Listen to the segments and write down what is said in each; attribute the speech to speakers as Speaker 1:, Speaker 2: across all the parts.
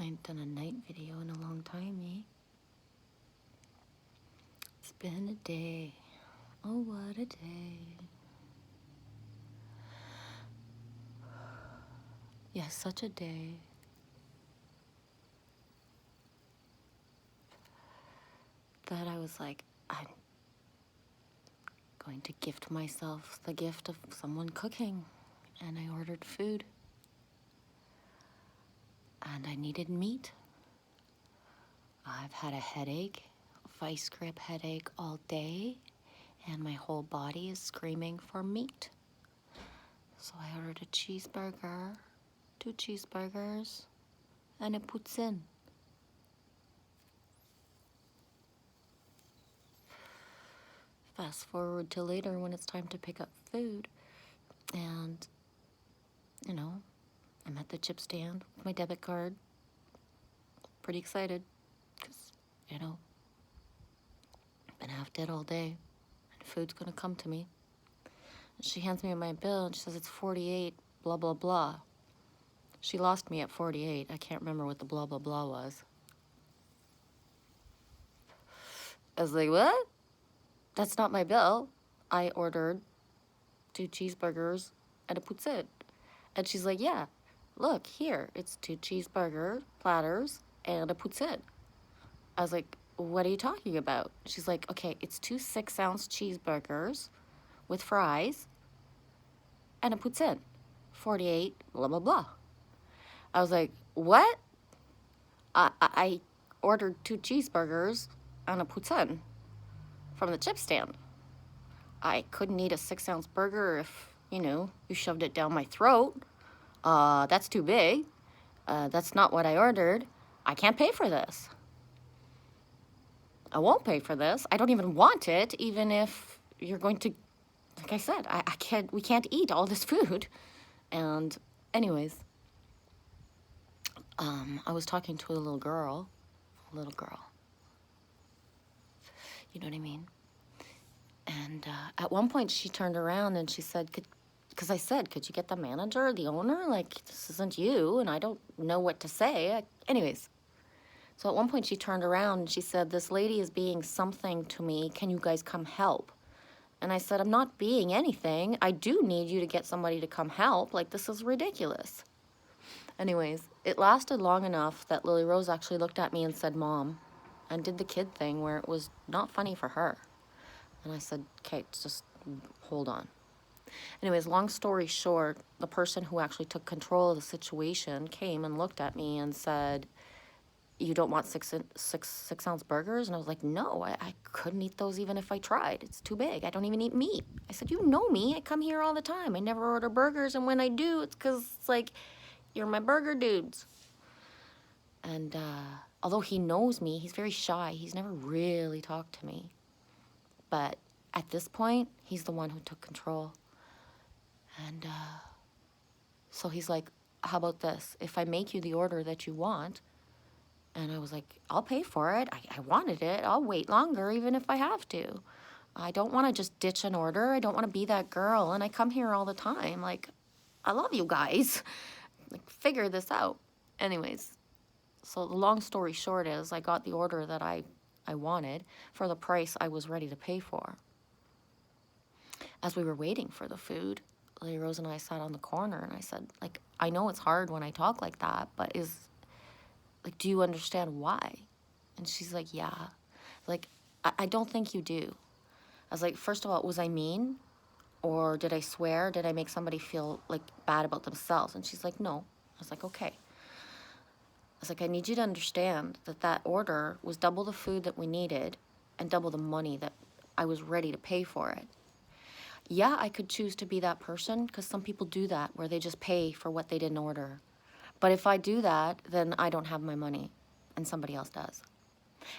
Speaker 1: ain't done a night video in a long time, eh? It's been a day. Oh, what a day. Yeah, such a day. That I was like, I'm going to gift myself the gift of someone cooking. And I ordered food. And I needed meat. I've had a headache, vice grip headache all day. And my whole body is screaming for meat. So I ordered a cheeseburger, 2 cheeseburgers, and a poutine. Fast forward to later when it's time to pick up food. And, I'm at the chip stand with my debit card. Pretty excited because, been half dead all day and food's gonna come to me. And she hands me my bill and she says it's 48, blah, blah, blah. She lost me at 48. I can't remember what the blah, blah, blah was. I was like, what? That's not my bill. I ordered 2 cheeseburgers and a poutine. And she's like, yeah, look, here, it's 2 cheeseburger platters and a poutine. I was like, what are you talking about? She's like, okay, it's 2 6-ounce cheeseburgers with fries and a poutine. 48, blah, blah, blah. I was like, what? I ordered 2 cheeseburgers and a poutine from the chip stand. I couldn't eat a 6-ounce burger if, you shoved it down my throat. That's too big. That's not what I ordered. I can't pay for this. I won't pay for this. I don't even want it, even if you're going to, like I said, we can't eat all this food. And anyways, I was talking to a little girl. You know what I mean? And at one point she turned around and she said, because I said, could you get the manager, the owner? Like, this isn't you, and I don't know what to say. Anyways, so at one point she turned around and she said, this lady is being something to me. Can you guys come help? And I said, I'm not being anything. I do need you to get somebody to come help. Like, this is ridiculous. Anyways, it lasted long enough that Lily Rose actually looked at me and said, Mom, and did the kid thing where it was not funny for her. And I said, Kate, just hold on. Anyways, long story short, the person who actually took control of the situation came and looked at me and said, you don't want 6-ounce burgers? And I was like, no, I couldn't eat those even if I tried. It's too big. I don't even eat meat. I said, you know me. I come here all the time. I never order burgers. And when I do, it's because it's like, you're my burger dudes. And although he knows me, he's very shy. He's never really talked to me. But at this point, he's the one who took control. And so he's like, how about this? If I make you the order that you want, and I was like, I'll pay for it. I wanted it. I'll wait longer even if I have to. I don't want to just ditch an order. I don't want to be that girl. And I come here all the time. Like, I love you guys. Like, figure this out. Anyways, so the long story short is I got the order that I wanted for the price I was ready to pay for. As we were waiting for the food, Lily Rose and I sat on the corner and I said, like, I know it's hard when I talk like that, but like, do you understand why? And she's like, yeah. Like, I don't think you do. I was like, first of all, was I mean? Or did I swear? Did I make somebody feel, like, bad about themselves? And she's like, no. I was like, okay. I was like, I need you to understand that order was double the food that we needed and double the money that I was ready to pay for it. Yeah, I could choose to be that person because some people do that where they just pay for what they didn't order. But if I do that, then I don't have my money and somebody else does.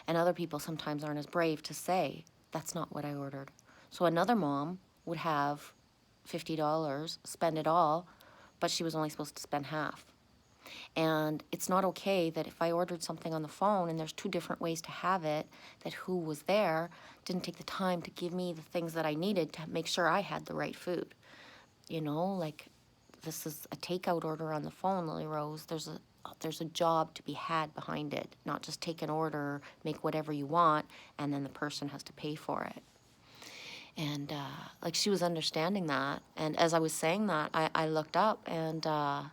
Speaker 1: And other people sometimes aren't as brave to say, that's not what I ordered. So another mom would have $50, spend it all, but she was only supposed to spend half. And it's not okay that if I ordered something on the phone and there's 2 different ways to have it, that who was there didn't take the time to give me the things that I needed to make sure I had the right food. Like, this is a takeout order on the phone, Lily Rose. There's there's a job to be had behind it, not just take an order, make whatever you want, and then the person has to pay for it. And like she was understanding that. And as I was saying that, I looked up, and a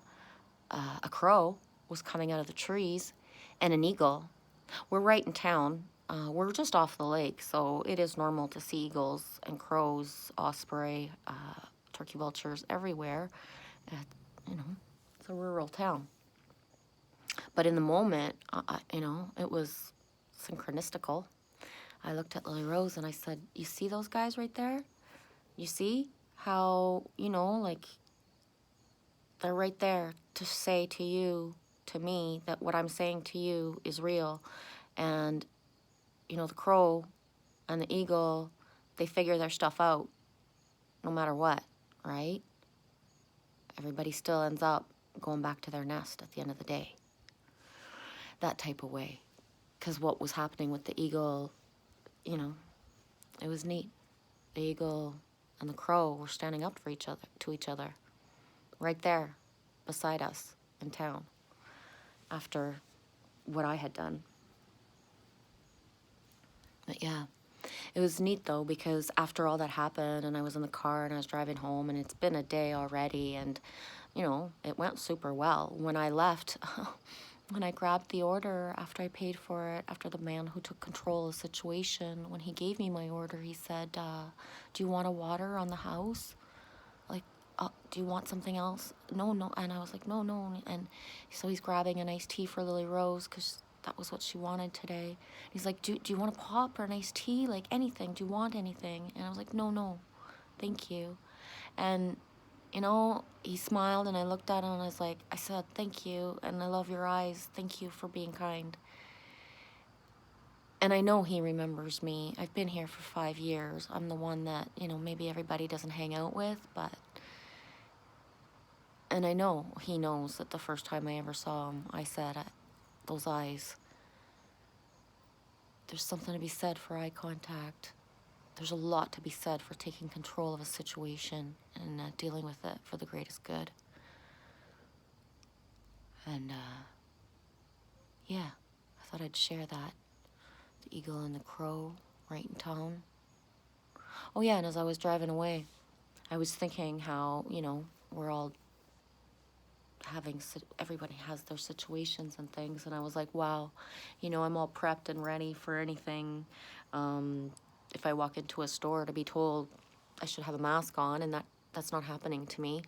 Speaker 1: crow was coming out of the trees, and an eagle. We're right in town. We're just off the lake, so it is normal to see eagles and crows, osprey, turkey vultures everywhere. You know, it's a rural town. But in the moment, you know, it was synchronistical. I looked at Lily Rose and I said, you see those guys right there? You see how, you know, like, they're right there to say to you, to me, that what I'm saying to you is real. And, you know, the crow and the eagle, they figure their stuff out no matter what, right? Everybody still ends up going back to their nest at the end of the day. That type of way. Because what was happening with the eagle, you know, it was neat. The eagle and the crow were standing up for each other, to each other, right there beside us in town after what I had done. But yeah, it was neat though, because after all that happened and I was in the car and I was driving home and it's been a day already, and you know, it went super well. When I left, when I grabbed the order after I paid for it, after the man who took control of the situation, when he gave me my order, he said, do you want a water on the house? Like, do you want something else? No, no. And I was like, no, no. And so he's grabbing an iced tea for Lily Rose because that was what she wanted today. He's like, do you want a pop or an iced tea? Like, anything. Do you want anything? And I was like, no, no. Thank you. And, you know, he smiled and I looked at him and I said, thank you. And I love your eyes. Thank you for being kind. And I know he remembers me. I've been here for 5 years. I'm the one that, you know, maybe everybody doesn't hang out with, but... And I know he knows that the first time I ever saw him, I said, those eyes. There's something to be said for eye contact. There's a lot to be said for taking control of a situation and dealing with it for the greatest good. And, yeah, I thought I'd share that. The eagle and the crow right in town. Oh, yeah, and as I was driving away, I was thinking how, you know, we're all everybody has their situations and things, and I was like, wow, you know, I'm all prepped and ready for anything. If I walk into a store to be told I should have a mask on, and that's not happening to me.